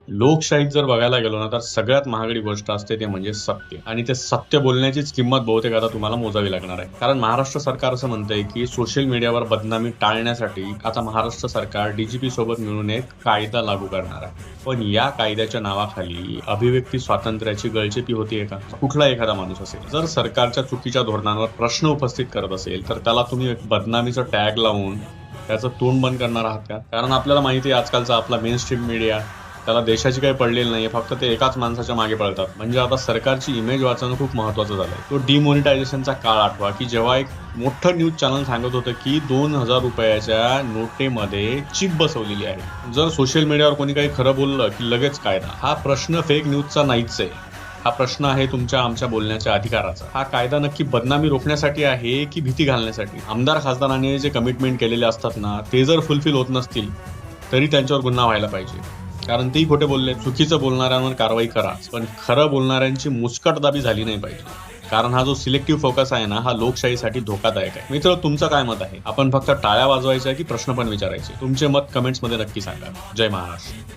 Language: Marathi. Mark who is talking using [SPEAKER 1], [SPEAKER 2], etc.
[SPEAKER 1] लोकशाहीत जर बघायला गेलो ना, तर सगळ्यात महागडी गोष्ट असते ते म्हणजे सत्य. आणि ते सत्य बोलण्याचीच किंमत बहुतेक आता तुम्हाला मोजावी लागणार आहे. कारण महाराष्ट्र सरकार असं म्हणतंय की सोशल मीडियावर बदनामी टाळण्यासाठी आता महाराष्ट्र सरकार डीजीपी सोबत मिळून एक कायदा लागू करणार आहे. पण या कायद्याच्या नावाखाली अभिव्यक्ती स्वातंत्र्याची गळचेपी होतीये का? कुठला एखादा माणूस असेल जर सरकारच्या चुकीच्या धोरणांवर प्रश्न उपस्थित करत असेल, तर त्याला तुम्ही एक बदनामीचं टॅग लावून त्याचं तोंड बंद करणार आहात का? कारण आपल्याला माहिती आहे आजकालचा आपला मेन स्ट्रीम मीडिया, त्याला देशाची काही पडलेली नाहीये, फक्त ते एकाच माणसाच्या मागे पळतात. म्हणजे आता सरकारची इमेज वाचवणं खूप महत्वाचं झालंय. तो डिमॉनिटायझेशनचा काळ आठवा, की जेव्हा एक मोठं न्यूज चॅनल सांगत होतं की 2,000 रुपयाच्या नोटेमध्ये चिप बसवलेली आहे. जर सोशल मीडियावर कोणी काही खरं बोललं की लगेच कायदा. हा प्रश्न फेक न्यूजचा नाहीच आहे. हा प्रश्न आहे तुमच्या आमच्या बोलण्याच्या अधिकाराचा. हा कायदा नक्की बदनामी रोखण्यासाठी आहे की भीती घालण्यासाठी? आमदार खासदारांनी जे कमिटमेंट केलेले असतात ना, ते जर फुलफिल होत नसतील तरी त्यांच्यावर गुन्हा व्हायला पाहिजे. कारण तेही खोटे बोलले. चुकीचं बोलणाऱ्यांवर कारवाई करा, पण खरं बोलणाऱ्यांची मुस्कटदाबी झाली नाही पाहिजे. कारण हा जो सिलेक्टिव्ह फोकस आहे ना, हा लोकशाहीसाठी धोकादायक आहे. मित्र, तुमचं काय मत आहे? आपण फक्त टाळ्या वाजवायच्या की प्रश्न पण विचारायचे? तुमचे मत कमेंट्समध्ये नक्की सांगा. जय महाराष्ट्र.